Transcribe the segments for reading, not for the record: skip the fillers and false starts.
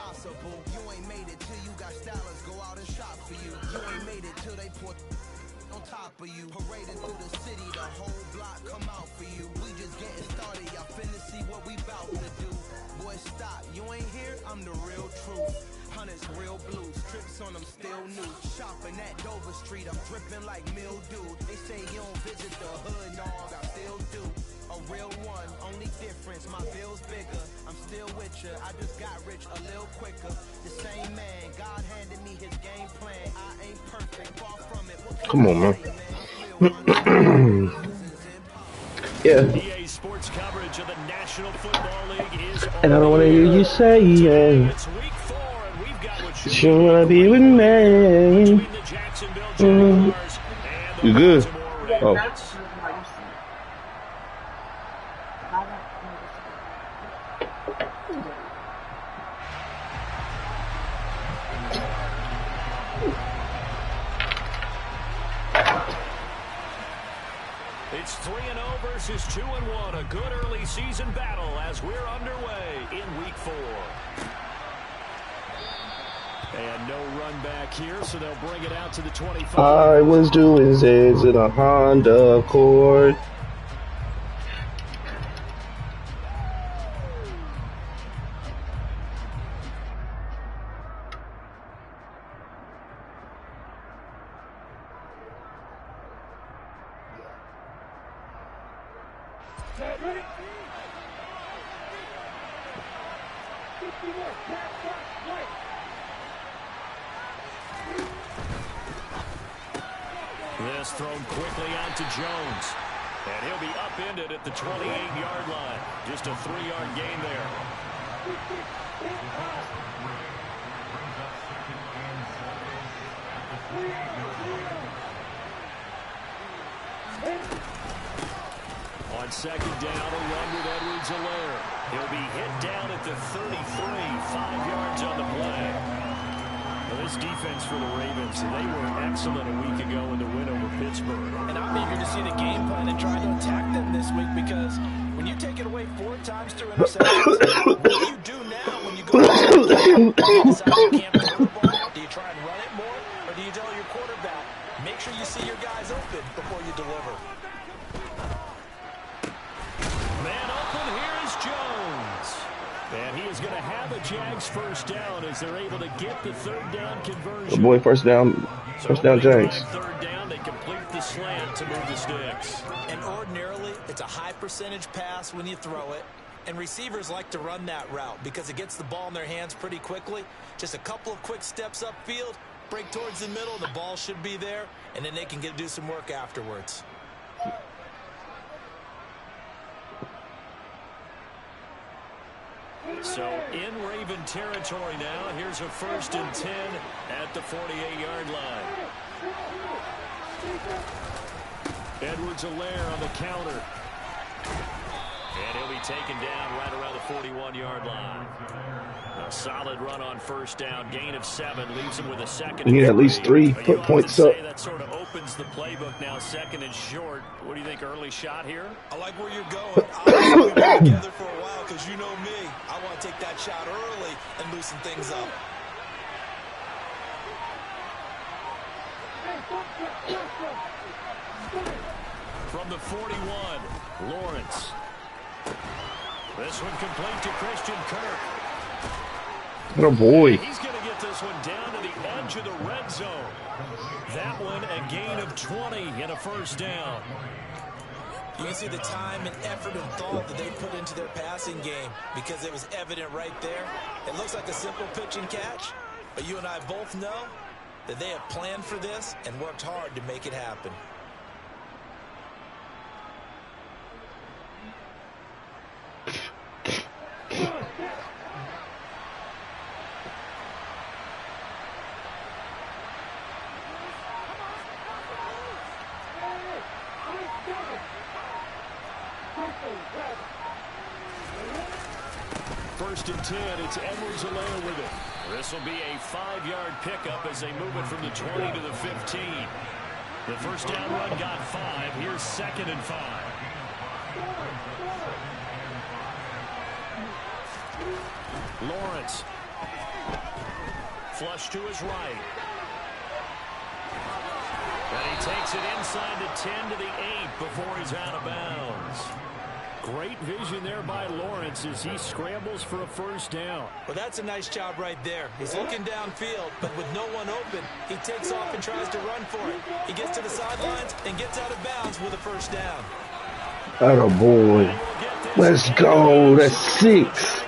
impossible. You ain't made it till you got stylers go out and shop for you. You ain't made it till they put on top of you. Parading through the city, the whole block come out for you. We just getting started, y'all finna see what we bout to do. Boy, stop, you ain't here, I'm the real truth. Hunters, real blue, strips on them still new. Shopping at Dover Street, I'm dripping like mildew. They say you don't visit the hood, dog, I still do. A real one, only difference, my bill's bigger. I'm still with ya, I just got rich a little quicker. The same man, God handed me his game plan. I ain't perfect, far from it. Come on, man. Yeah. EA Sports coverage of the National Football League is And I don't want to hear you say it. It's week 4, and we've got what you want to be with me. between the Jacksonville Jaguars and the You good? Baltimore Ravens. It's 3-0 versus 2-1. A good early season battle as we're underway in week 4. And no run back here, so they'll bring it out to the 25. I was doing Zeds in a Honda Accord. This thrown quickly out to Jones. And he'll be upended at the 28-yard line. Just a 3-yard gain there. On second down, a run with Edwards-Helaire. He'll be hit down at the 33, 5 yards on the play. Well, this defense for the Ravens, they were excellent a week ago in the win over Pittsburgh. And I'm eager to see the game plan and try to attack them this week, because when you take it away 4 times through interceptions, what do you do now when you go to the game? Do you decide you can't throw the ball? Do you try and run it more? Or do you tell your quarterback, make sure you see your guys open before you deliver? Man open, here is Jones. And he is going to have a Jags first down as they're able to get the 3rd down conversion. Oh boy, first down Jags. 3rd down, they complete the slant to move the sticks. And ordinarily, it's a high percentage pass when you throw it. And receivers like to run that route because it gets the ball in their hands pretty quickly. Just a couple of quick steps upfield, break towards the middle, the ball should be there, and then they can do some work afterwards. So in Raven territory now, here's a 1st and 10 at the 48-yard line. Edwards-Helaire on the counter. And he'll be taken down right around the 41-yard line. A solid run on 1st down, gain of 7, leaves him with a 2nd. We need at least 3 points up. That sort of opens the playbook now, 2nd and short. What do you think, early shot here? I like where you're going. Obviously, we've been together for a while because you know me. I want to take that shot early and loosen things up. From the 41, Lawrence. This one complete to Christian Kirk. Oh boy. He's going to get this one down to the edge of the red zone. That one a gain of 20 and a 1st down. You can see the time and effort and thought that they put into their passing game because it was evident right there. It looks like a simple pitch and catch, but you and I both know that they have planned for this and worked hard to make it happen. First and 10, it's Edwards-Helaire with it. This will be a 5-yard pickup as they move it from the 20 to the 15. The first down run got 5. Here's 2nd and 5. Lawrence. Flush to his right. And he takes it inside the 10 to the 8 before he's out of bounds. Great vision there by Lawrence as he scrambles for a first down. Well, that's a nice job right there. He's looking downfield, but with no one open, he takes off and tries to run for it. He gets to the sidelines and gets out of bounds with a first down. Atta boy. Let's go. That's 6.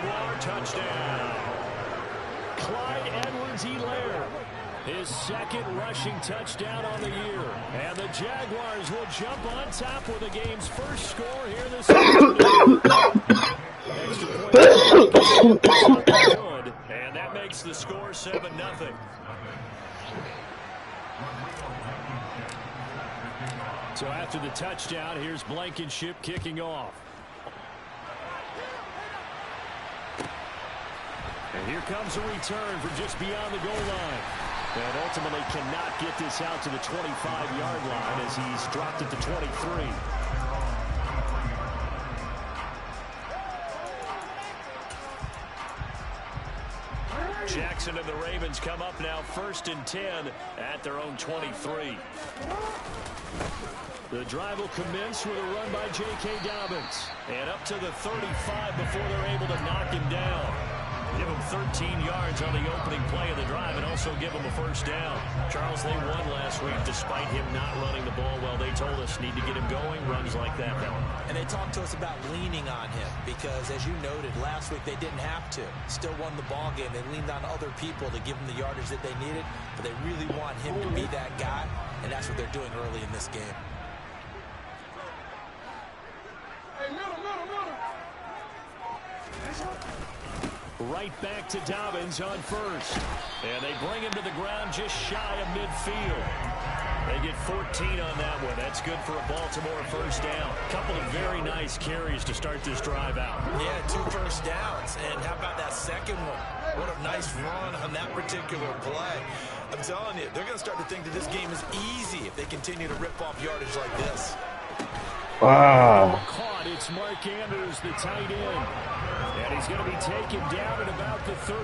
His second rushing touchdown on the year. And the Jaguars will jump on top with the game's first score here this afternoon. Extra point good, and that makes the score 7-0. So after the touchdown, here's Blankenship kicking off. And here comes a return from just beyond the goal line. And ultimately cannot get this out to the 25-yard line as he's dropped at the 23. Jackson and the Ravens come up now 1st and 10 at their own 23. The drive will commence with a run by J.K. Dobbins. And up to the 35 before they're able to knock him down. Give him 13 yards on the opening play of the drive and also give him a first down. Charles, they won last week despite him not running the ball well. They told us need to get him going. Runs like that help. And they talked to us about leaning on him because, as you noted, last week they didn't have to. Still won the ball game. They leaned on other people to give them the yardage that they needed, but they really want him to be that guy, and that's what they're doing early in this game. Right back to Dobbins on first. And they bring him to the ground just shy of midfield. They get 14 on that one. That's good for a Baltimore first down. Couple of very nice carries to start this drive out. Yeah, 2 first downs. And how about that second one? What a nice run on that particular play. I'm telling you, they're going to start to think that this game is easy if they continue to rip off yardage like this. Wow. Caught. It's Mark Andrews, the tight end. And he's going to be taken down at about the 33.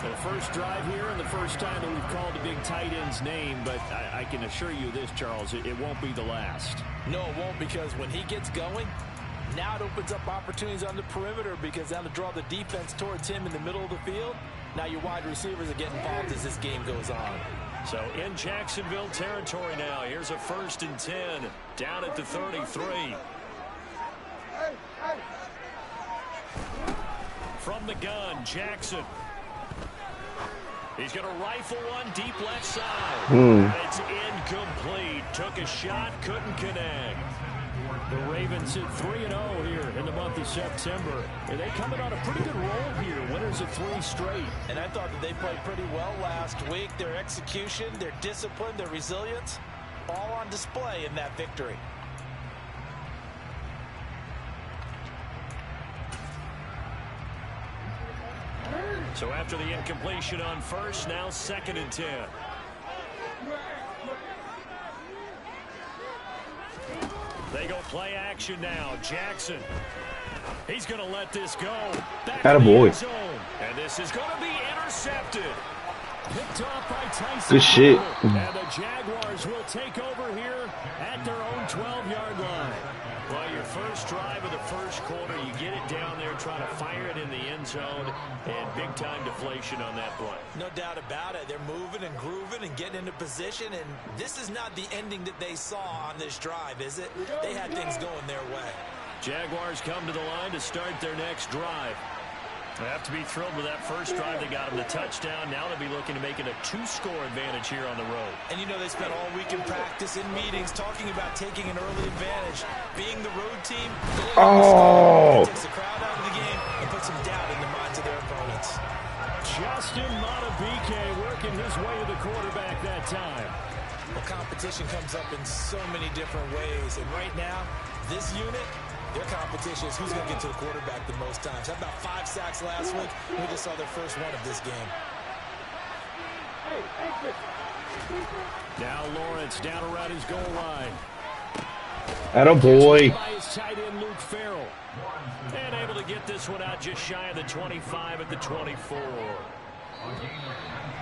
The first drive here and the first time that we've called a big tight end's name, but I can assure you this, Charles, it won't be the last. No, it won't, because when he gets going, now it opens up opportunities on the perimeter because now to draw the defense towards him in the middle of the field, now your wide receivers are getting involved as this game goes on. So in Jacksonville territory now, here's a 1st and 10 down at the 33. From the gun, Jackson. He's going to rifle one deep left side. It's incomplete. Took a shot, couldn't connect. The Ravens hit 3-0 here in the month of September. And they coming on a pretty good roll here. Winners of 3 straight. And I thought that they played pretty well last week. Their execution, their discipline, their resilience, all on display in that victory. So after the incompletion on first, now 2nd and 10. They go play action now. Jackson. He's going to let this go. Back to the end zone. And this is going to be intercepted. Picked off by Tyson. Good shit. And the Jaguars will take over here at their own 12-yard line. Well, your first drive of the first quarter, you get it down there, try to fire it in the end zone, and big-time deflation on that play. No doubt about it. They're moving and grooving and getting into position, and this is not the ending that they saw on this drive, is it? They had things going their way. Jaguars come to the line to start their next drive. They have to be thrilled with that first drive. They got them the touchdown. Now they'll be looking to make it a 2-score advantage here on the road. And you know they spent all week in practice, in meetings, talking about taking an early advantage. Being the road team, it takes the crowd out of the game and puts some doubt in the minds of their opponents. Justin Madubuike working his way to the quarterback that time. Well, competition comes up in so many different ways. And right now, this unit, their competition is who's going to get to the quarterback the most times. How about 5 sacks last week? We just saw their first one of this game. Now Lawrence down around his goal line. Atta boy. By his tight end, Luke Farrell. And able to get this one out just shy of the 25 at the 24.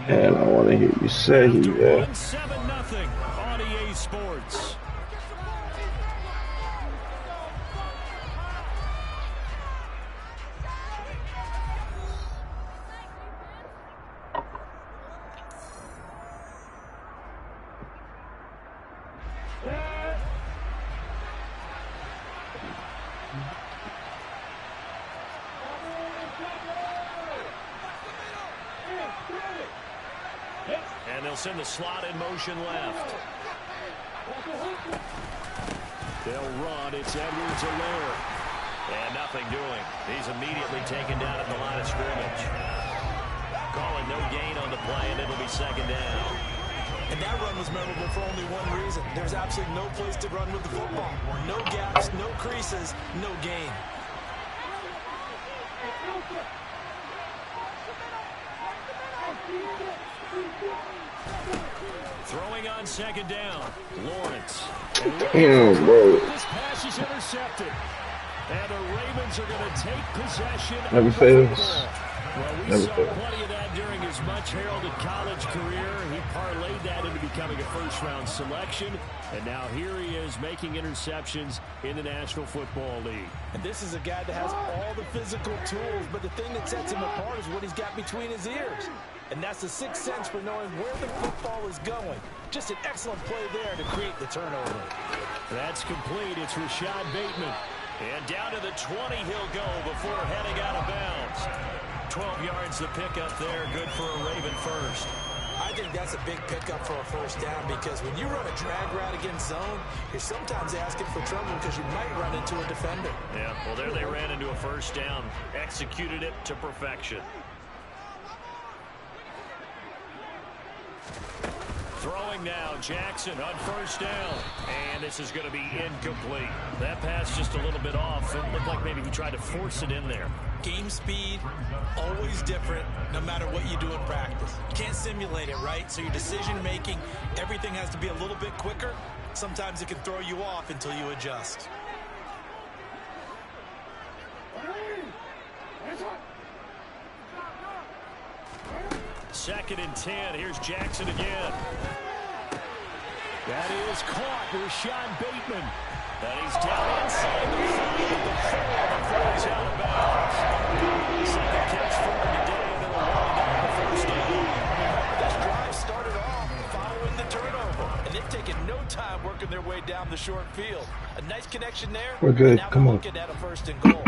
And I want to hear you say that. 7-0 on EA Sports. And they'll send the slot in motion left. They'll run. It's Edwards-Helaire. And nothing doing. He's immediately taken down at the line of scrimmage. Calling no gain on the play, and it'll be second down. And that run was memorable for only one reason. There's absolutely no place to run with the football. No gaps, no creases, no gain. Throwing on second down. Lawrence. Damn, bro. This pass is intercepted. And the Ravens are going to take possession. Never fails. Well, we Never saw fails. plenty of that during his much-heralded college career. He parlayed that into becoming a first-round selection. And now here he is making interceptions in the National Football League. And this is a guy that has all the physical tools, but the thing that sets him apart is what he's got between his ears. And that's the sixth sense for knowing where the football is going. Just an excellent play there to create the turnover. That's complete. It's Rashad Bateman. And down to the 20 he'll go before heading out of bounds. 12 yards to pick up there. Good for a Raven first. I think that's a big pickup for a first down because when you run a drag route against zone, you're sometimes asking for trouble because you might run into a defender. Yeah, well, there they ran into a first down. Executed it to perfection. Throwing now, Jackson on first down. And this is going to be incomplete. That pass just a little bit off. It looked like maybe he tried to force it in there. Game speed, always different, no matter what you do in practice. You can't simulate it, right? So your decision-making, everything has to be a little bit quicker. Sometimes it can throw you off until you adjust. Second and 10. Here's Jackson again. That is caught. Rashad Bateman. And he's down inside the 5 before he's out of bounds. Second catch for him today, and it'll run down the first down. This drive started off following the turnover, and they've taken no time working their way down the short field. A nice connection there. We're good. Now Come on. looking at a first and goal.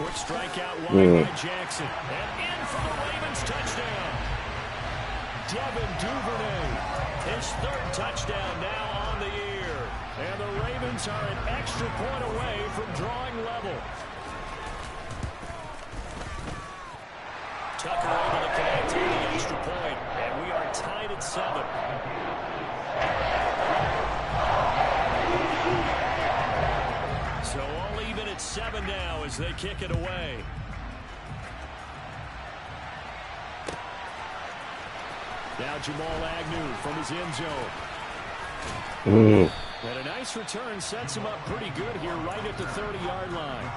Quick strikeout wide by Jackson. And in for the Ravens touchdown. Devin Duvernay. His third touchdown now on the year. And the Ravens are an extra point away from drawing level. Tucker able to connect on the extra point. And we are tied at 7. So all even at 7 now as they kick it away. Now Jamal Agnew from his end zone. And a nice return sets him up pretty good here right at the 30-yard line.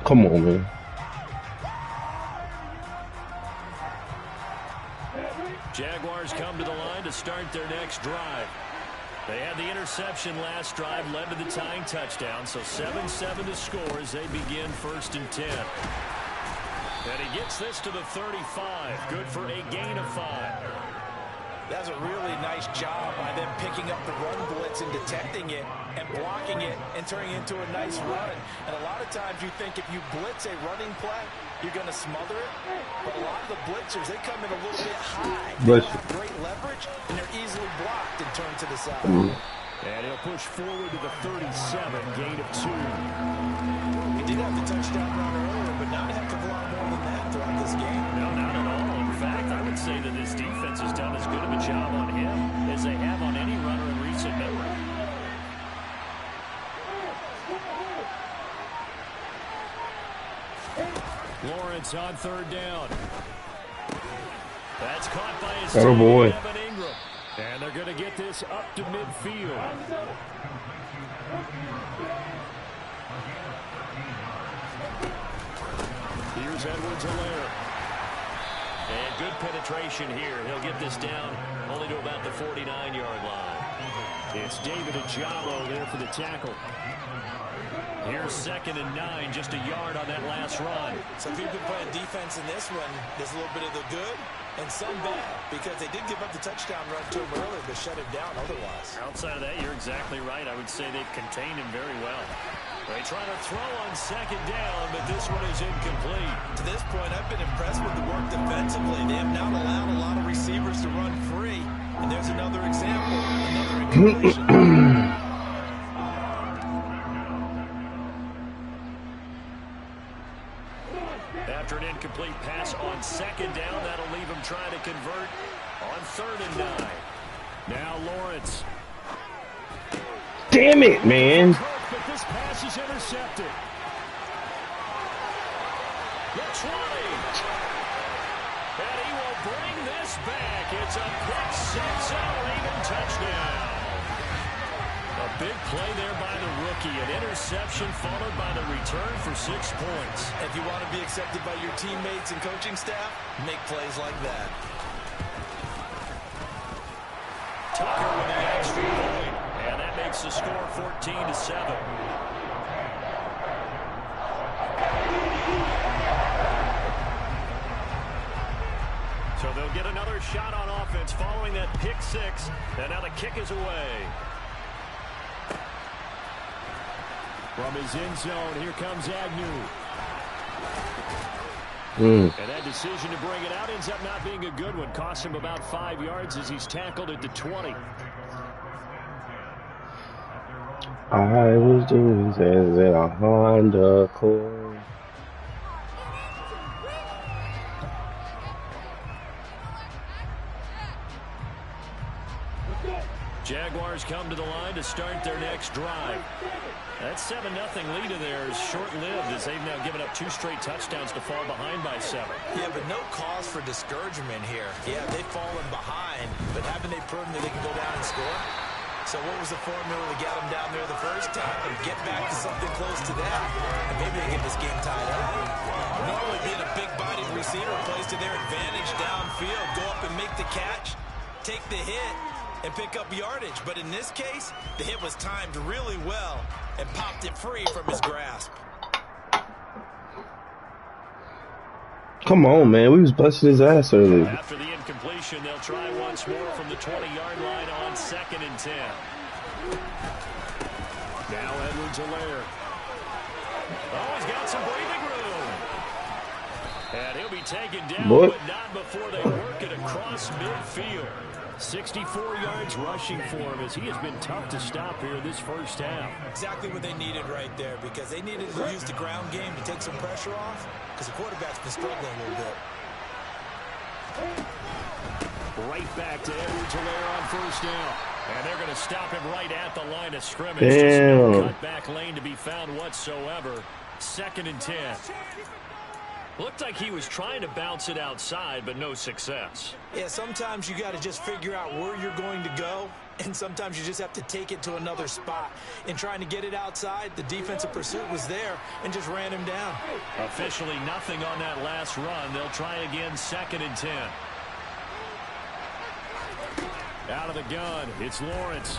Come on, man. Jaguars come to the line to start their next drive. They had the interception last drive, led to the tying touchdown, so 7-7 to score as they begin first and 10. And he gets this to the 35. Good for a gain of 5. That's a really nice job by them picking up the run blitz and detecting it and blocking it and turning it into a nice run. And a lot of times you think if you blitz a running play, you're going to smother it. But a lot of the blitzers, they come in a little bit high. They don't have great leverage, and they're easily blocked and turned to the side. And he'll push forward to the 37, gain of 2. He did have the touchdown run earlier, but not a heck of a lot more than that throughout this game. No, not at all. In fact, I would say that this defense has done as good of a job on him as they have on any runner in recent Lawrence on third down. That's caught by his Oh, boy. Evan Ingram. And they're going to get this up to midfield. Here's Edwards-Helaire. And good penetration here. He'll get this down only to about the 49-yard line. It's David Ajabo there for the tackle. Here's 2nd and 9, just a yard on that last run. So if you've been playing defense in this one, there's a little bit of the good and some bad, because they did give up the touchdown run to him earlier, but shut him down otherwise. Outside of that, you're exactly right. I would say they've contained him very well. They try to throw on 2nd down, but this one is incomplete. To this point, I've been impressed with the work defensively. They have not allowed a lot of receivers to run free, and there's another example, another incompletion. After an incomplete pass on 2nd down, that'll leave him trying to convert on 3rd and 9. Now Lawrence. Damn it, man. But this pass is intercepted. The 20. And he will bring this back. It's a quick 6 and a Raven touchdown. A big play there by the rookie. An interception followed by the return for 6 points. If you want to be accepted by your teammates and coaching staff, make plays like that. Tucker with the extra point. And that makes the score 14-7. So they'll get another shot on offense following that pick 6. And now the kick is away. From his end zone, here comes Agnew. And that decision to bring it out ends up not being a good one. Cost him about 5 yards as he's tackled at the 20. I was doing this in a Honda Accord. Jaguars come to the line to start their next drive. That 7-0 lead of theirs short-lived as they've now given up 2 straight touchdowns to fall behind by 7. Yeah, but no cause for discouragement here. Yeah, they've fallen behind, but haven't they proven that they can go down and score? So what was the formula to get them down there the first time and get back to something close to that? And maybe they get this game tied up. Normally being a big-bodied receiver plays to their advantage downfield. Go up and make the catch, take the hit, and pick up yardage. But in this case, the hit was timed really well and popped it free from his grasp. Come on, man. We was busting his ass earlier. After the incompletion, they'll try once more from the 20-yard line on 2nd and 10. Now Edwards-Helaire. Oh, he's got some breathing room. And he'll be taken down, but not before they work it across midfield. 64 yards rushing for him as he has been tough to stop here this first half. Exactly what they needed right there, because they needed to use the ground game to take some pressure off, because the quarterback's been struggling a little bit. Right back to Edwards-Helaire on first down. And they're going to stop him right at the line of scrimmage. Damn. Just no cutback lane to be found whatsoever. 2nd and 10. Looked like he was trying to bounce it outside, but no success. Yeah, sometimes you got to just figure out where you're going to go, and sometimes you just have to take it to another spot. In trying to get it outside, the defensive pursuit was there and just ran him down. Officially nothing on that last run. They'll try again 2nd and 10. Out of the gun, it's Lawrence.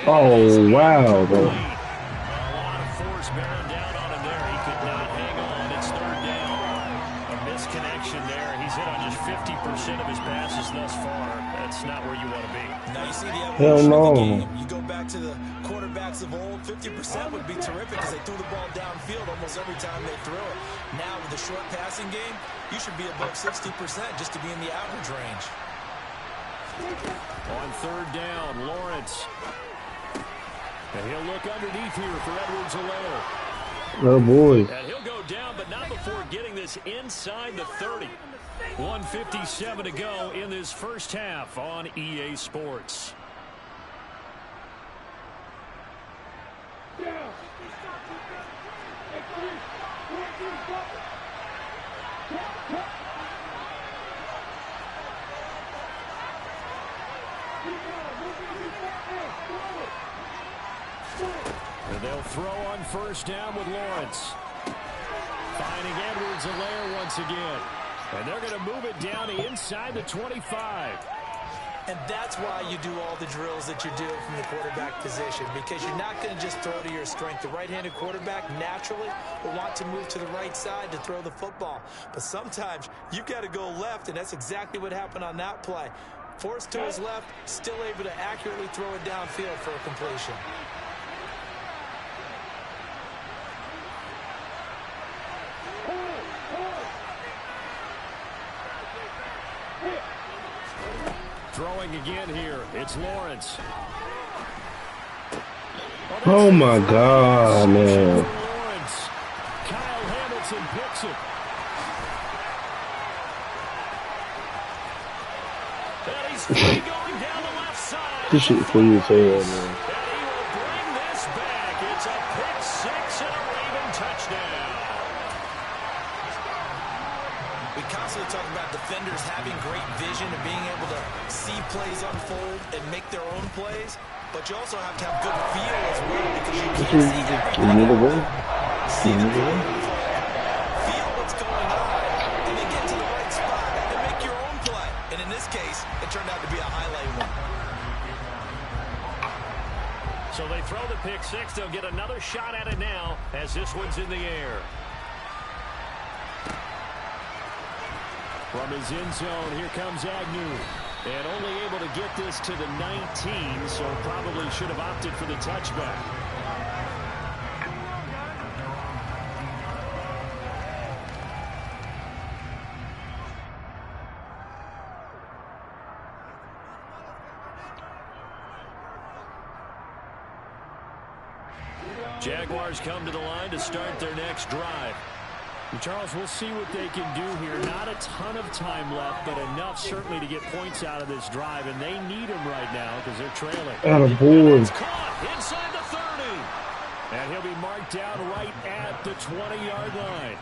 Oh, wow, bro. A lot of force bearing down on him there. He could not hang on. It's 3rd down. A misconnection there. He's hit on just 50% of his passes thus far. That's not where you want to be. Now you see the evolution of the game. You go back to the quarterbacks of old, 50% would be terrific because they threw the ball downfield almost every time they threw it. Now with the short passing game, you should be above 60% just to be in the average range. On 3rd down, Lawrence. And he'll look underneath here for Edwards-Helaire. Oh, boy. And he'll go down, but not before getting this inside the 30. 1:57 to go in this first half on EA Sports. And they'll throw on first down with Lawrence. Finding Edwards-Helaire once again. And they're going to move it down inside the 25. And that's why you do all the drills that you do from the quarterback position, because you're not going to just throw to your strength. The right-handed quarterback naturally will want to move to the right side to throw the football. But sometimes you've got to go left, and that's exactly what happened on that play. Forced to his left, still able to accurately throw it downfield for a completion. Throwing again here, it's Lawrence. Oh my God, man. Lawrence. Kyle Hamilton picks it. And he's free going down the left side. This shit for you to say that, man. And he will bring this back. It's a pick six and a Raven touchdown. We constantly talk about defenders having great vision and being able to see plays unfold and make their own plays, but you also have to have good feel as well, because you can't see everything. Feel what's going on, and then get to the right spot and make your own play. And in this case, it turned out to be a highlight one. So they throw the pick six. They'll get another shot at it now as this one's in the air. From his end zone, here comes Agnew. And only able to get this to the 19, so probably should have opted for the touchback. Jaguars come to the line to start their next drive. Charles, we'll see what they can do here. Not a ton of time left, but enough certainly to get points out of this drive, and they need them right now because they're trailing. Attaboy. It's caught inside the 30. And he'll be marked down right at the 20-yard line.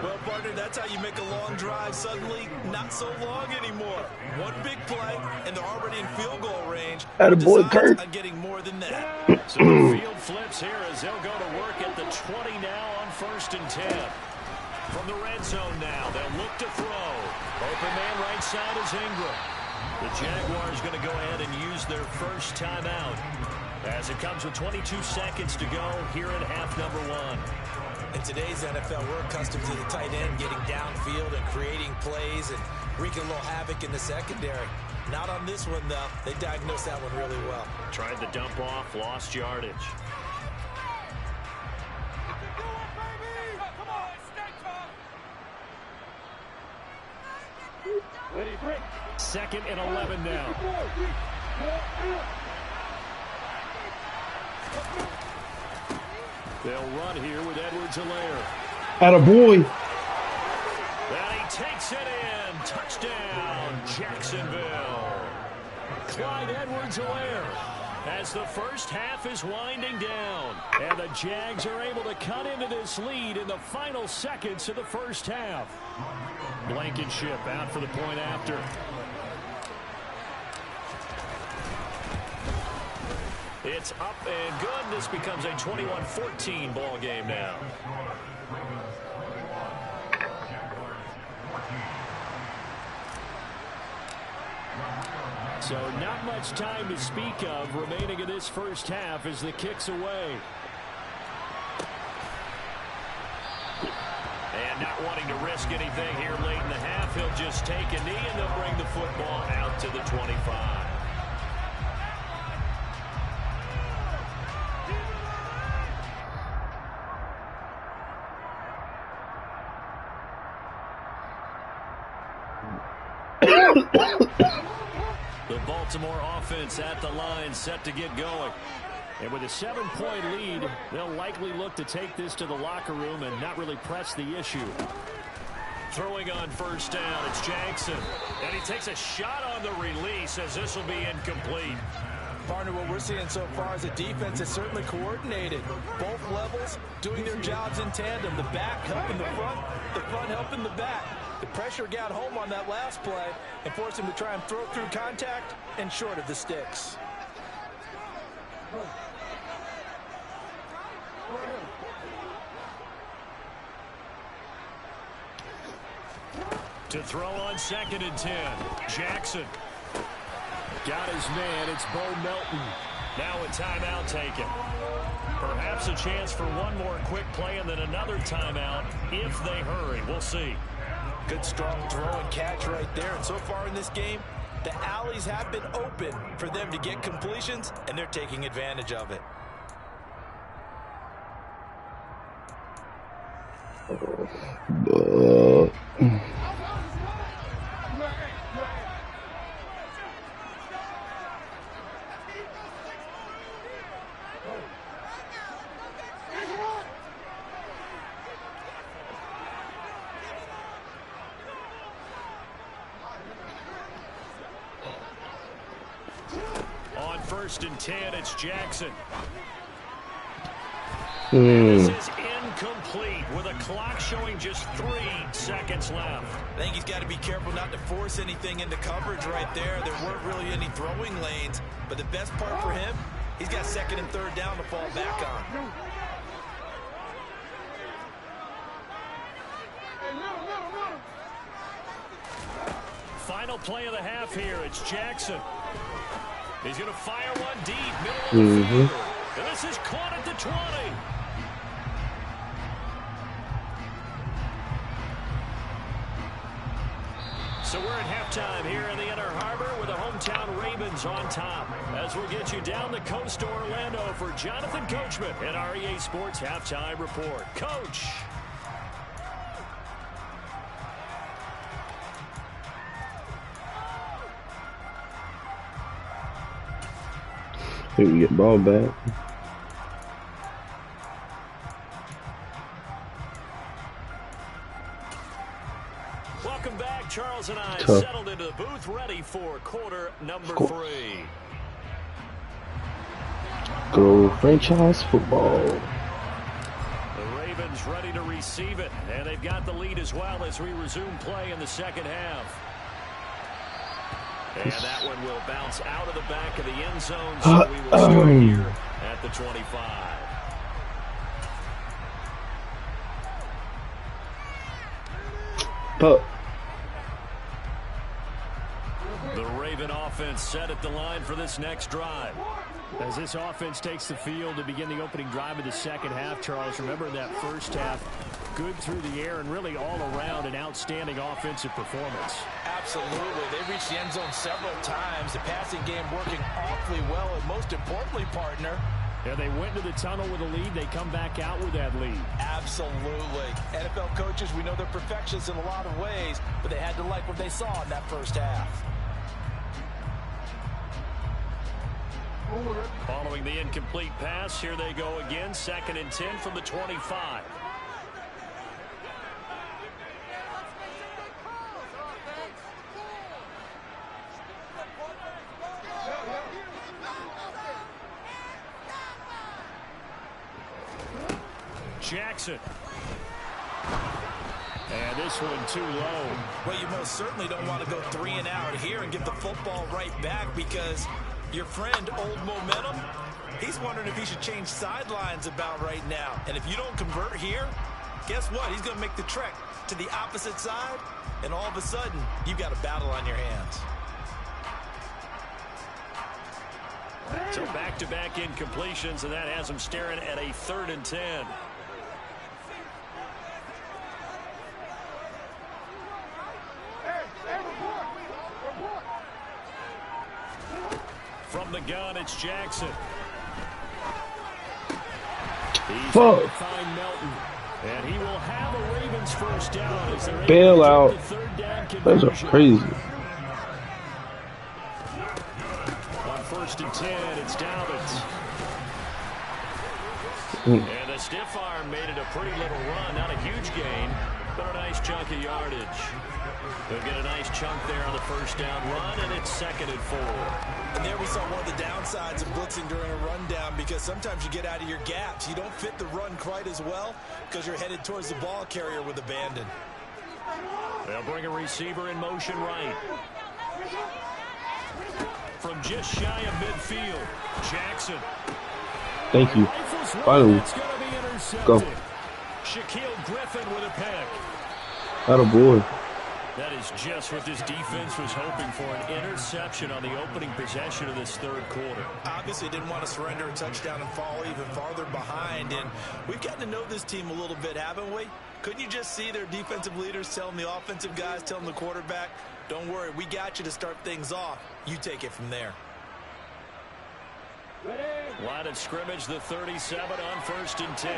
Well, partner, that's how you make a long drive suddenly not so long anymore. One big play, and they're already in field goal range. Attaboy, Kurt. I'm getting more than that. So the field flips here as they'll go to work at the 20 now on 1st and 10. From the red zone now, they'll look to throw. Open man right side is Ingram. The Jaguars going to go ahead and use their first timeout as it comes with 22 seconds to go here at half number one. In today's NFL, we're accustomed to the tight end getting downfield and creating plays and wreaking a little havoc in the secondary. Not on this one, though. They diagnosed that one really well. Tried the dump off, lost yardage. Second and 11 now. They'll run here with Edwards-Helaire. Attaboy. And he takes it in. Touchdown, Jacksonville. Clyde Edwards-Helaire as the first half is winding down. And the Jags are able to cut into this lead in the final seconds of the first half. Blankenship out for the point after. It's up and good. This becomes a 21-14 ball game now. So not much time to speak of remaining in this first half as the kick's away. And not wanting to risk anything here late in the half, he'll just take a knee and they'll bring the football out to the 25. The Baltimore offense at the line, set to get going. And with a 7-point lead, they'll likely look to take this to the locker room and not really press the issue. Throwing on first down, it's Jackson. And he takes a shot on the release as this will be incomplete. Partner, what we're seeing so far as a defense is certainly coordinated. Both levels doing their jobs in tandem. The back helping the front helping the back. The pressure got home on that last play and forced him to try and throw through contact and short of the sticks. To throw on 2nd and 10. Jackson. Got his man. It's Bo Melton. Now a timeout taken. Perhaps a chance for one more quick play and then another timeout if they hurry. We'll see. Good strong throw and catch right there. And so far in this game, the alleys have been open for them to get completions, and they're taking advantage of it. On 1st and 10, it's Jackson. This is incomplete with a clock showing just 3 seconds left. I think he's got to be careful not to force anything into coverage right there. There weren't really any throwing lanes, but the best part for him, he's got 2nd and 3rd down to fall back on. Final play of the half here. It's Jackson. He's going to fire one deep, middle of the field. And this is caught at the 20. So we're at halftime here in the Inner Harbor with the hometown Ravens on top. As we'll get you down the coast to Orlando for Jonathan Coachman at our EA Sports Halftime Report. Coach. We can get ball back. Welcome back. Charles and I settled into the booth ready for quarter number 3. Go franchise football. The Ravens ready to receive it, and they've got the lead as well as we resume play in the second half. And that one will bounce out of the back of the end zone, so we will start here at the 25. The Raven offense set at the line for this next drive. As this offense takes the field to begin the opening drive of the second half, Charles, remember that first half, good through the air and really all around an outstanding offensive performance. Absolutely. They reached the end zone several times. The passing game working awfully well, and most importantly, partner, yeah, they went to the tunnel with a lead. They come back out with that lead. Absolutely. NFL coaches, we know they're perfectionists in a lot of ways, but they had to like what they saw in that first half. Following the incomplete pass, here they go again. 2nd and 10 from the 25. Jackson. And this one too low. Well, you most certainly don't want to go 3 and out here and get the football right back, because your friend, Old Momentum, he's wondering if he should change sidelines about right now. And if you don't convert here, guess what? He's going to make the trek to the opposite side, and all of a sudden, you've got a battle on your hands. So back-to-back incompletions, and that has him staring at a 3rd and 10. From the gun, it's Jackson. He's going to find Melton. And he will have a Ravens first down as they're bail out. The 3rd down Those are crazy. On 1st and 10, it's Dobbins. And a stiff arm made it a pretty little run. Not a huge gain, but a nice chunk of yardage. They'll get a nice chunk there on the first down run, and it's 2nd and 4. And there we saw one of the downsides of blitzing during a rundown, because sometimes you get out of your gaps. You don't fit the run quite as well because you're headed towards the ball carrier with abandon. They'll bring a receiver in motion right. From just shy of midfield, Jackson. Thank you. Finally. Go. Shaquille Griffin with a pick. Attaboy. That is just what this defense was hoping for, an interception on the opening possession of this third quarter. Obviously didn't want to surrender a touchdown and fall even farther behind, and we've gotten to know this team a little bit, haven't we? Couldn't you just see their defensive leaders telling the offensive guys, telling the quarterback, don't worry, we got you to start things off. You take it from there. Line of scrimmage, the 37 on 1st and 10.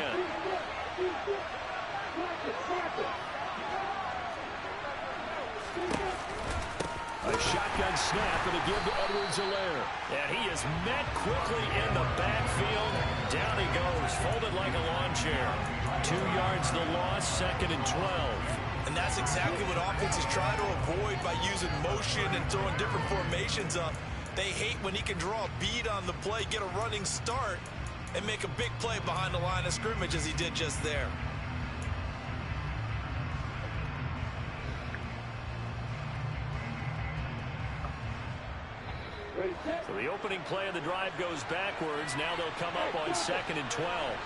A shotgun snap and a give to Edwards-Helaire. And he is met quickly in the backfield. Down he goes, folded like a lawn chair. 2 yards the loss, 2nd and 12. And that's exactly what offenses try to avoid by using motion and throwing different formations up. They hate when he can draw a bead on the play, get a running start, and make a big play behind the line of scrimmage as he did just there. So the opening play of the drive goes backwards. Now they'll come up on 2nd and 12.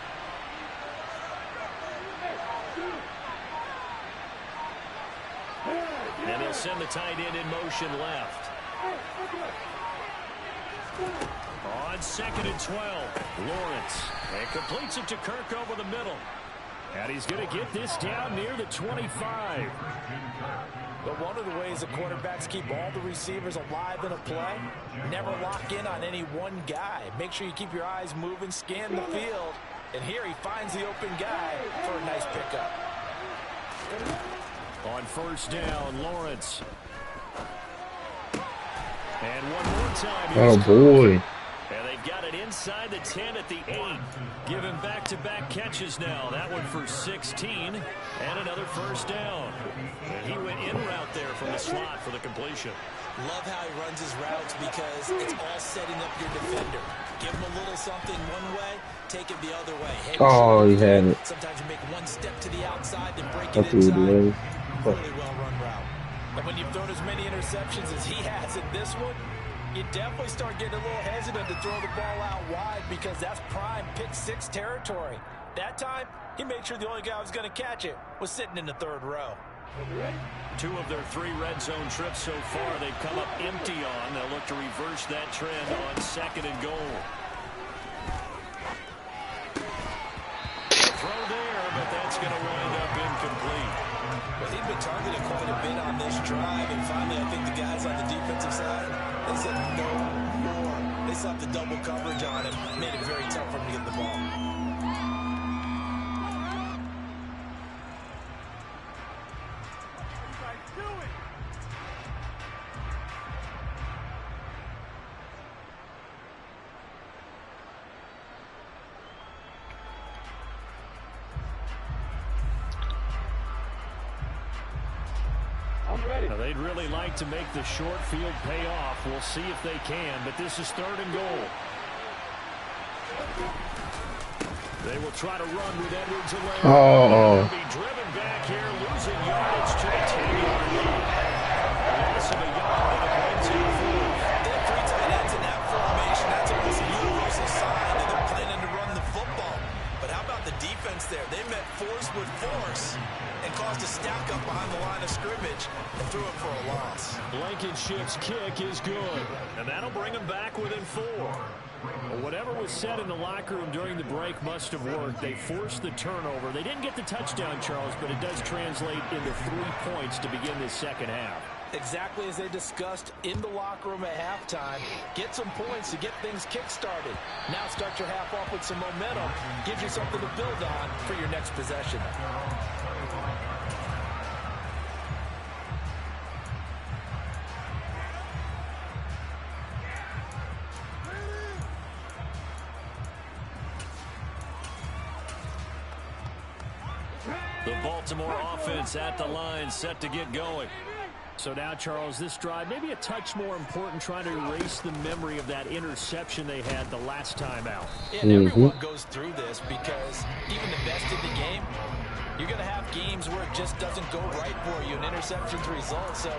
And they'll send the tight end in motion left. On 2nd and 12, Lawrence. And completes it to Kirk over the middle. And he's going to get this down near the 25. But one of the ways the quarterbacks keep all the receivers alive in a play, never lock in on any one guy. Make sure you keep your eyes moving, scan the field. And here he finds the open guy for a nice pickup. On 1st down, Lawrence. And one more time. Oh, boy. And they've got it inside the 10 at the 8. Giving back-to-back catches now. That one for 16. And another 1st down. And he went in route there from the slot for the completion. Love how he runs his routes because it's all setting up your defender. Give him a little something one way, take it the other way. Hey, oh, he had it. Sometimes you make one step to the outside, then break it inside. Really well-run route. And when you've thrown as many interceptions as he has in this one, you definitely start getting a little hesitant to throw the ball out wide because that's prime pick-6 territory. That time, he made sure the only guy who was going to catch it was sitting in the 3rd row. 2 of their 3 red zone trips so far they've come up empty on. They'll look to reverse that trend on 2nd and goal. Throw there, but that's going to wind up incomplete. Well, he'd been targeted quite a bit on this drive, and finally I think the guys on the defensive side, they said no more. They stopped the double coverage on him, made it very tough for him to get the ball. Now, they'd really like to make the short field pay off. We'll see if they can, but this is 3rd and goal. They will try to run with Edwards-Helaire. Oh. Be driven back here, losing yardage to the 10-yard line. Loss of a yard, and it brings in 4th. They have 3 tight ends in that formation. That's almost a universal sign that they're planning to run the football. But how about the defense there? They met force with force and caused a stack up behind the line of scrimmage and threw it for a loss. Blankenship's kick is good, and that'll bring them back within 4. Well, whatever was said in the locker room during the break must have worked. They forced the turnover. They didn't get the touchdown, Charles, but it does translate into 3 points to begin this second half. Exactly as they discussed in the locker room at halftime. Get some points to get things kick-started. Now start your half off with some momentum. Gives you something to build on for your next possession. The Baltimore offense at the line, set to get going. So now, Charles, this drive maybe a touch more important, trying to erase the memory of that interception they had the last time out. And everyone goes through this because even the best in the game, you're going to have games where it just doesn't go right for you, and interceptions result. So,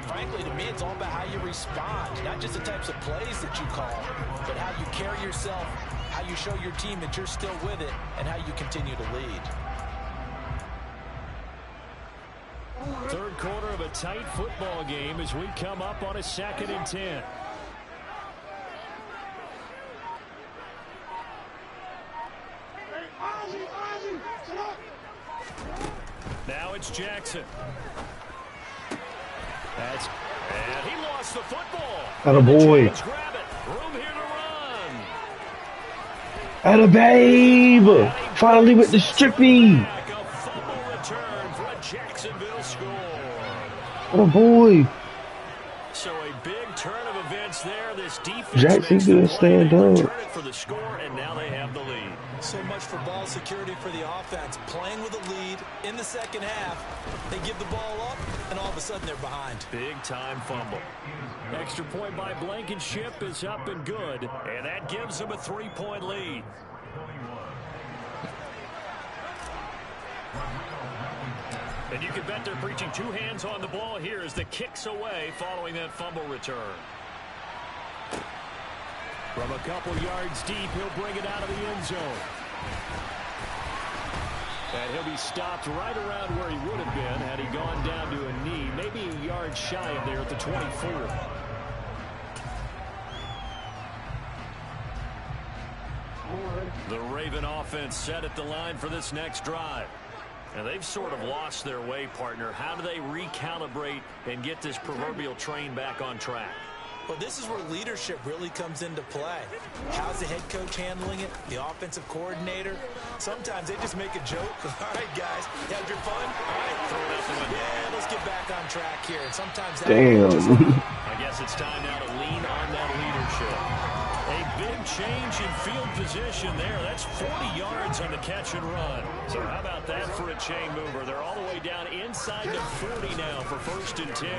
frankly, to me, it's all about how you respond, not just the types of plays that you call, but how you carry yourself, how you show your team that you're still with it, and how you continue to lead. Third quarter of a tight football game as we come up on a 2nd and 10. Now it's Jackson. And he lost the football. Atta boy. Grab it. Room here to run. Atta babe. Finally with the strippy. A fumble return for a Jacksonville score. Atta boy. So a big turn of events there. This defense Jackson gonna stand up. for the score, and now they have the lead. So much for ball security for the offense. Playing with a lead in the second half. They give the ball up, and all of a sudden they're behind. Big time fumble. Extra point by Blankenship is up and good, and that gives them a 3-point lead. And you can bet they're preaching 2 hands on the ball here as the kick's away following that fumble return. From a couple yards deep, he'll bring it out of the end zone. And he'll be stopped right around where he would have been had he gone down to a knee, maybe a yard shy of there at the 24. The Raven offense set at the line for this next drive. And they've sort of lost their way, partner. How do they recalibrate and get this proverbial train back on track? Well, this is where leadership really comes into play. How's the head coach handling it? The offensive coordinator? Sometimes they just make a joke. All right, guys, you had your fun? All right, throw it out the window. Yeah, let's get back on track here. And sometimes that I guess it's time now to lean on that leadership. A big change in field position there. That's 40 yards on the catch and run. So how about that for a chain mover? They're all the way down inside the 40 now for 1st and 10.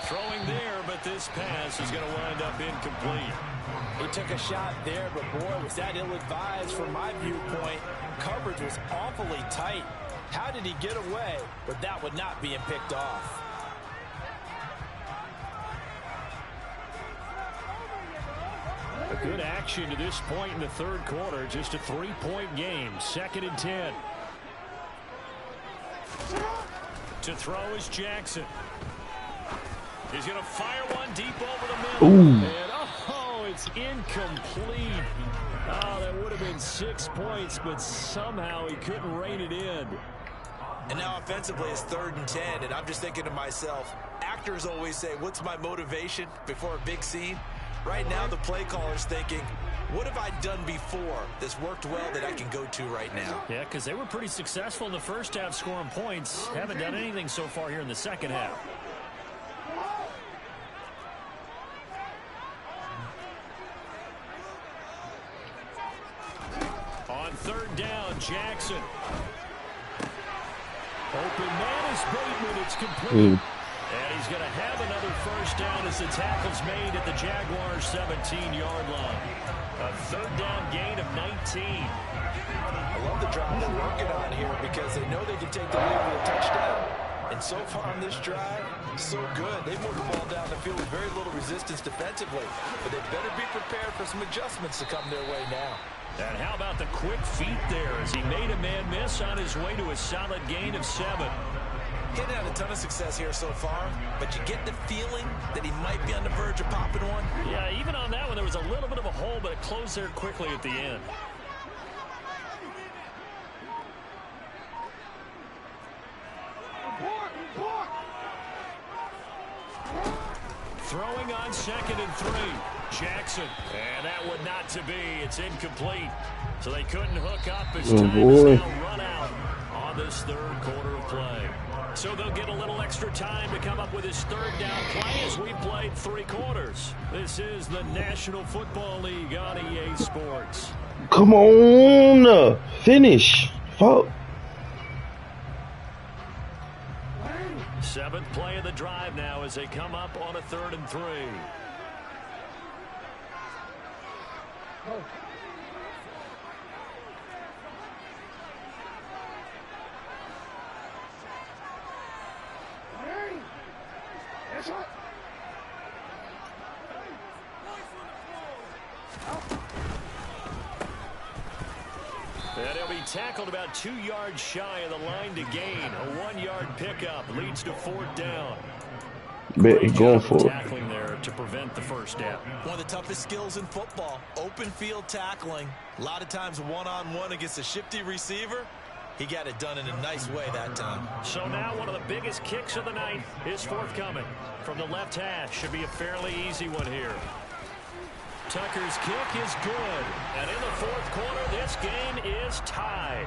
Throwing there, but this pass is going to wind up incomplete. He took a shot there, but boy, was that ill-advised from my viewpoint. Coverage was awfully tight. How did he get away? But that would not being picked off. A good action to this point in the third quarter. Just a 3-point game. 2nd and 10. To throw is Jackson. He's going to fire one deep over the middle. Ooh. And, oh, it's incomplete. Oh, that would have been 6 points, but somehow he couldn't rein it in. And now offensively it's 3rd and 10, and I'm just thinking to myself, actors always say, what's my motivation before a big scene? Right now the play caller's thinking, what have I done before that's worked well that I can go to right now? Yeah, because they were pretty successful in the first half scoring points. Haven't done anything so far here in the second half. On 3rd down, Jackson. Open man is Bateman. It's complete. And he's going to have another 1st down as the tackle's made at the Jaguars' 17-yard line. A 3rd down gain of 19. I love the drive they're working on here because they know they can take the lead with a touchdown. And so far on this drive, so good. They've moved the ball down the field with very little resistance defensively. But they better be prepared for some adjustments to come their way now. And how about the quick feet there as he made a man miss on his way to a solid gain of 7. He hasn't had a ton of success here so far, but you get the feeling that he might be on the verge of popping one. Yeah, even on that one, there was a little bit of a hole, but it closed there quickly at the end. Throwing on 2nd and 3. Jackson. And that would not to be. It's incomplete. So they couldn't hook up as time is now run out on this 3rd quarter of play. So they'll get a little extra time to come up with his 3rd down play as we played 3 quarters. This is the National Football League on EA Sports. Come on. Finish. Fuck. Seventh play of the drive now as they come up on a 3rd and 3. And he'll be tackled about 2 yards shy of the line to gain. A 1-yard pickup leads to 4th down. Bet going for it. Tackling there to prevent the first down. One of the toughest skills in football, open field tackling. A lot of times one-on-one against a shifty receiver. He got it done in a nice way that time. So now one of the biggest kicks of the night is forthcoming. From the left hash, should be a fairly easy one here. Tucker's kick is good. And in the 4th quarter, this game is tied.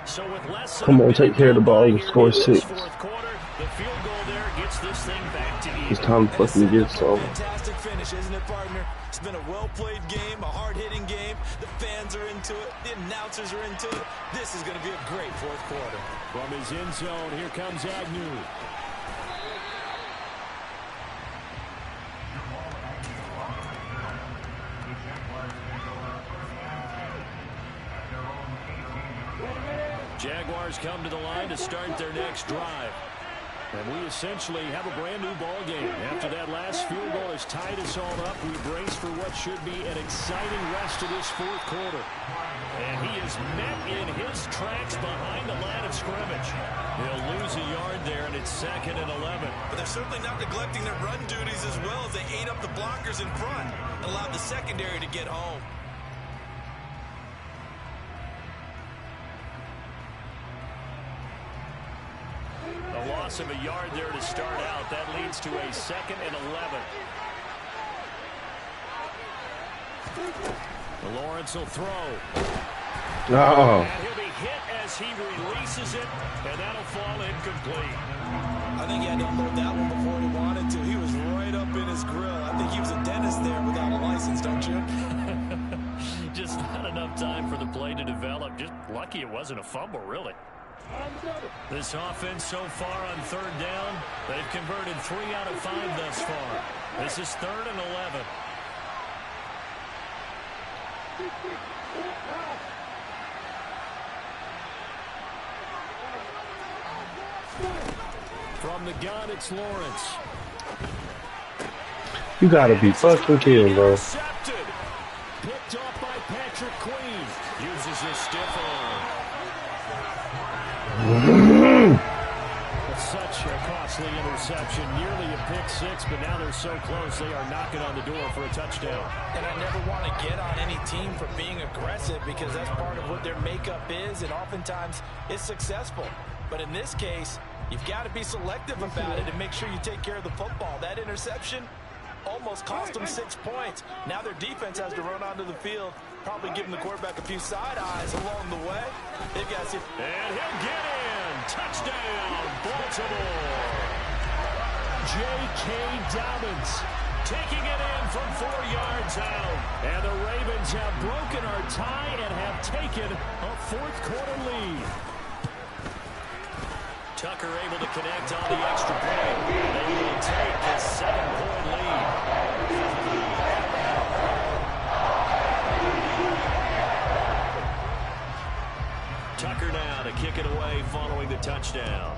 So with less than Come on, take care of the ball and score 6. 4th quarter, the field goal there gets this thing back to even. It's time to fucking get some. Fantastic finish, isn't it, partner? It's been a well-played game, a hard-hitting game. The fans are into it. The announcers are into it. This is going to be a great 4th quarter. From his end zone, here comes Agnew. Jaguars come to the line to start their next drive. And we essentially have a brand new ball game. After that last field goal has tied us all up, we brace for what should be an exciting rest of this 4th quarter. And he is met in his tracks behind the line of scrimmage. He'll lose a yard there, and it's 2nd and 11. But they're certainly not neglecting their run duties as well as they ate up the blockers in front and allowed the secondary to get home. A loss of a yard there to start out. That leads to a 2nd and 11. Lawrence will throw. Oh. And he'll be hit as he releases it, and that'll fall incomplete. I think he had to unload that one before he wanted to. He was right up in his grill. I think he was a dentist there without a license, don't you? Just not enough time for the play to develop. Just lucky it wasn't a fumble, really. This offense so far on 3rd down, they've converted 3 out of 5 thus far. This is 3rd and 11. From the gun, it's Lawrence. You gotta be fucking kidding, bro. Intercepted. Picked off by Patrick Queen. Uses his stiff arm. Such a costly interception. Nearly a pick 6, but now they're so close they are knocking on the door for a touchdown. And I never want to get on any team for being aggressive because that's part of what their makeup is, and oftentimes it's successful. But in this case, you've got to be selective about it and make sure you take care of the football. That interception almost cost them 6 points. Now their defense has to run onto the field, probably giving the quarterback a few side eyes along the way. They've got to see. And he'll get in. Touchdown, Baltimore. J.K. Dobbins taking it in from 4 yards out. And the Ravens have broken our tie and have taken a 4th quarter lead. Tucker able to connect on the extra point. They will take a 7-point lead. Tucker now to kick it away following the touchdown.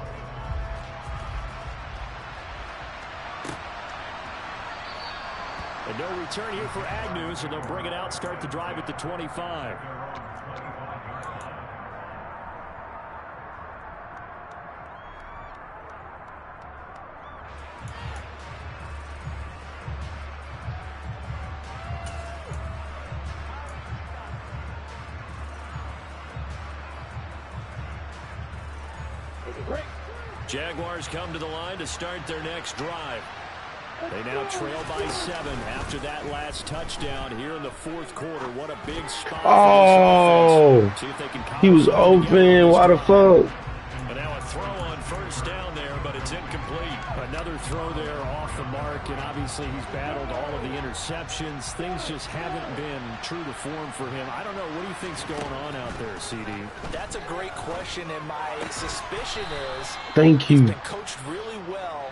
And no return here for Agnew, so they'll bring it out, start the drive at the 25. Jaguars come to the line to start their next drive. They now trail by 7 after that last touchdown here in the 4th quarter. What a big spot. Oh, he was open. What the fuck? And now a throw on 1st down there, but it's incomplete. Another throw there off the mark, and obviously he's battled all of the interceptions. Things just haven't been true to form for him. I don't know. What do you think's going on out there, CD? That's a great question, and my suspicion is he's been coached really well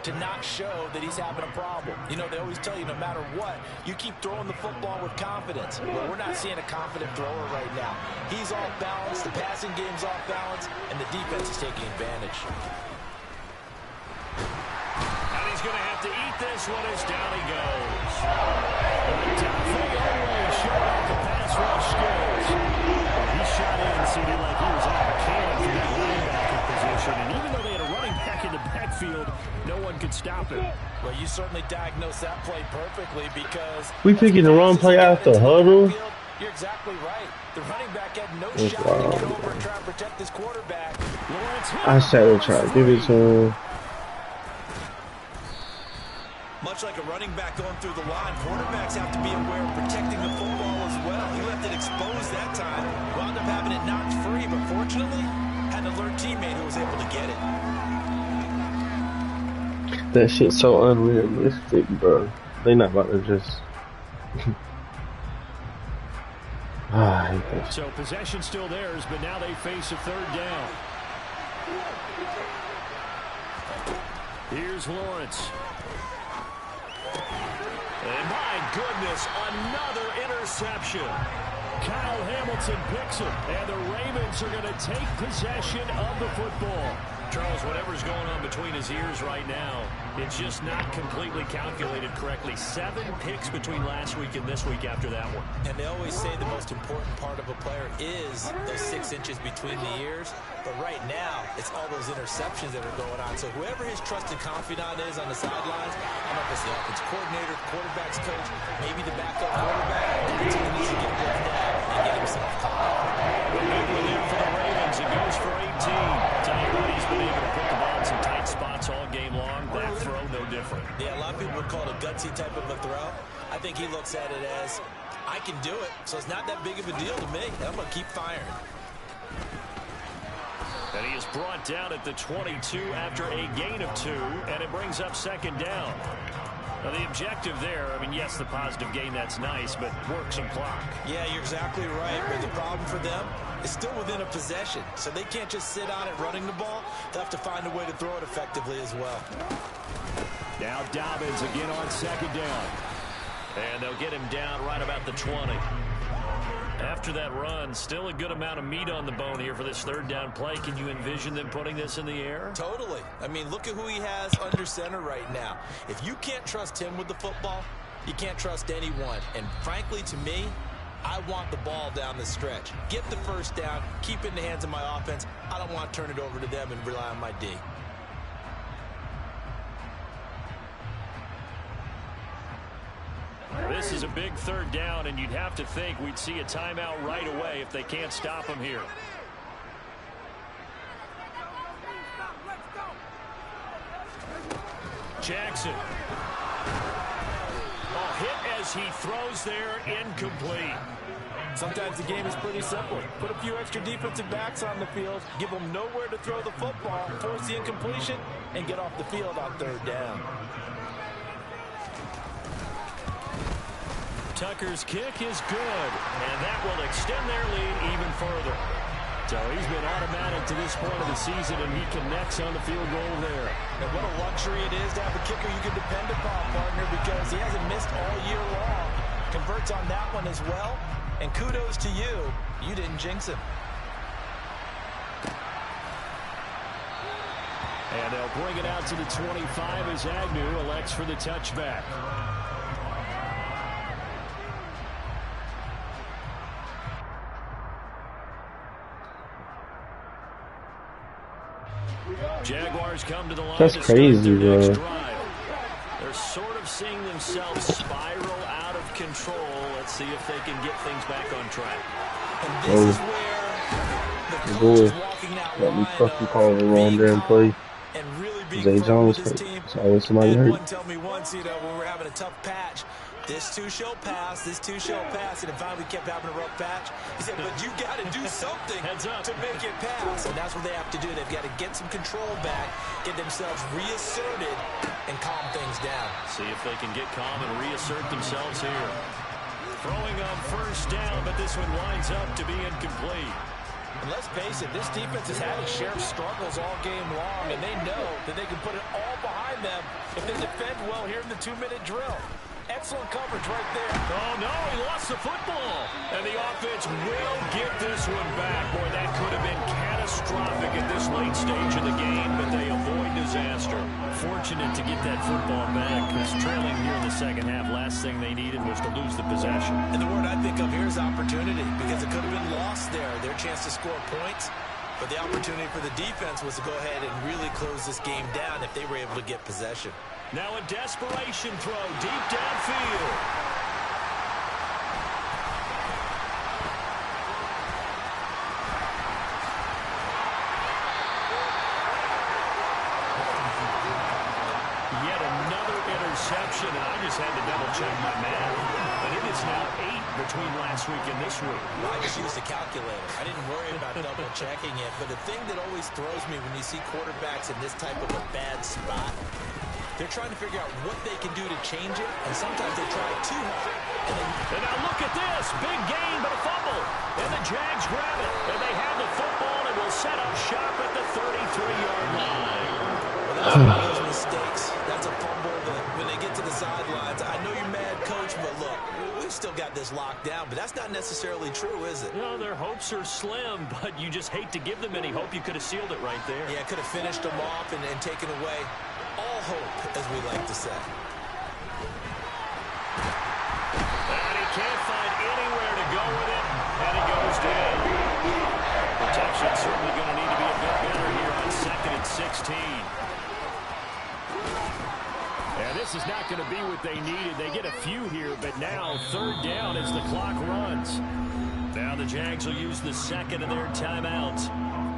to not show that he's having a problem. You know, they always tell you no matter what, you keep throwing the football with confidence. Well, we're not seeing a confident thrower right now. He's off balance, the passing game's off balance, and the defense is taking advantage. And he's going to have to eat this one as down he goes. Showing off the pass rush skills. He shot in, CD, like he was on a cannon from that linebacker position. And even though they had a running back in the backfield, no one could stop him. Well, you certainly diagnosed that play perfectly because we picking the wrong play out the huddle. You're exactly right. The running back had no shot to get over and try to protect his quarterback. I said to try to give it to him. Much like a running back going through the line, quarterbacks have to be aware of protecting the football as well. He left it exposed that time. Wound up having it knocked free, but fortunately, had an alert teammate who was able to get it. That shit's so unrealistic, bro. They not about to just... I hate that. So possession still theirs, but now they face a third down. Here's Lawrence. And my goodness, another interception. Kyle Hamilton picks it, and the Ravens are going to take possession of the football. Charles, whatever's going on between his ears right now, it's just not completely calculated correctly. 7 picks between last week and this week after that one. And they always say the most important part of a player is those 6 inches between the ears. But right now, it's all those interceptions that are going on. So whoever his trusted confidant is on the sidelines, I don't know if it's the offense coordinator, quarterback's coach, maybe the backup quarterback, the team needs to get rid of that and get himself caught. Good one there for the Ravens. It goes for 18. Tell you what, he's been able to put the ball in some tight spots all game long. That throw, no different. Yeah, a lot of people would call it a gutsy type of a throw. I think he looks at it as, I can do it, so it's not that big of a deal to me. I'm going to keep firing. And he is brought down at the 22 after a gain of 2, and it brings up second down. Now, the objective there, I mean, yes, the positive gain, that's nice, but work some clock. Yeah, you're exactly right, but the problem for them is still within a possession, so they can't just sit on it running the ball. They'll have to find a way to throw it effectively as well. Now Dobbins again on second down. And they'll get him down right about the 20. After that run, still a good amount of meat on the bone here for this third down play. Can you envision them putting this in the air? Totally. I mean, look at who he has under center right now. If you can't trust him with the football, you can't trust anyone. And frankly, to me, I want the ball down the stretch. Get the first down, keep it in the hands of my offense. I don't want to turn it over to them and rely on my D. This is a big third down, and you'd have to think we'd see a timeout right away if they can't stop him here. Jackson. Oh, hit as he throws there, incomplete. Sometimes the game is pretty simple. Put a few extra defensive backs on the field, give them nowhere to throw the football, force the incompletion, and get off the field on third down. Tucker's kick is good, and that will extend their lead even further. So he's been automatic to this point of the season, and he connects on the field goal there. And what a luxury it is to have a kicker you can depend upon, partner, because he hasn't missed all year long. Converts on that one as well, and kudos to you. You didn't jinx him. And they'll bring it out to the 25 as Agnew elects for the touchback. Jaguars come to the line. That's crazy, bro. They're sort of seeing themselves spiral out of control. Let's see if they can get things back on track. And this is where the coach is walking out let me fucking call the wrong damn play. And really being Zay Jones, this team. it's always somebody hurt. Tell me once, you know, when we're having a tough patch, This too shall pass. This too shall pass. And finally we kept having a rough patch. He said, but you got to do something to make it pass. And that's what they have to do. They've got to get some control back, get themselves reasserted, and calm things down. See if they can get calm and reassert themselves here. Throwing on first down, but this one winds up to be incomplete. And let's face it, this defense has had its share of struggles all game long, and they know that they can put it all behind them if they defend well here in the 2-minute drill. Excellent coverage right there. Oh, no, he lost the football. And the offense will get this one back. Boy, that could have been catastrophic at this late stage of the game, but they avoid disaster. Fortunate to get that football back, because trailing here in the second half, last thing they needed was to lose the possession. And the word I think of here is opportunity, because it could have been lost there, their chance to score points. But the opportunity for the defense was to go ahead and really close this game down if they were able to get possession. Now a desperation throw deep downfield. Yet another interception, and I just had to double-check my math. But it is now 8 between last week and this week. I just used a calculator. I didn't worry about double-checking it. But the thing that always throws me when you see quarterbacks in this type of a bad spot, they're trying to figure out what they can do to change it, and sometimes they try too hard. And now look at this. Big gain, but a fumble. And the Jags grab it. And they have the football, and will set up shop at the 33-yard line. Well, that's one of those mistakes. That's a fumble that when they get to the sidelines, I know you're mad, Coach, but look, we've still got this locked down. But that's not necessarily true, is it? No, their hopes are slim, but you just hate to give them any hope. You could have sealed it right there. Yeah, could have finished them off and taken away all hope, as we like to say. And he can't find anywhere to go with it, and he goes down. Protection's certainly going to need to be a bit better here on 2nd and 16. And this is not going to be what they needed. They get a few here, but now 3rd down as the clock runs. Now the Jags will use the second of their timeouts,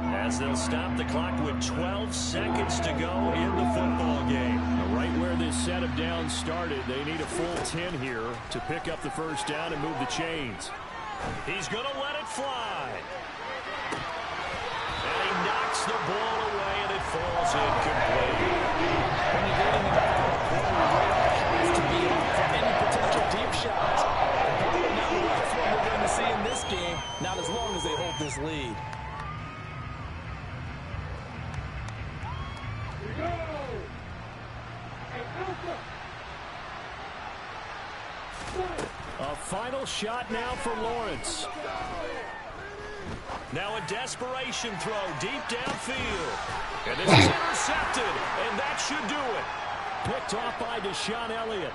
as they'll stop the clock with 12 seconds to go in the football game. Right where this set of downs started, they need a full 10 here to pick up the first down and move the chains. He's going to let it fly. And he knocks the ball away, and it falls incomplete. When you're getting in the final quarter, your radar has to be on for any potential deep shots. And probably not the last one we're going to see in this game, not as long as they hold this lead. A final shot now for Lawrence. Now a desperation throw deep downfield. And this is intercepted, and that should do it. Picked off by Deshaun Elliott.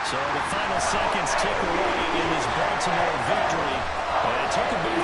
So the final seconds tick away in this Baltimore victory. And it took a big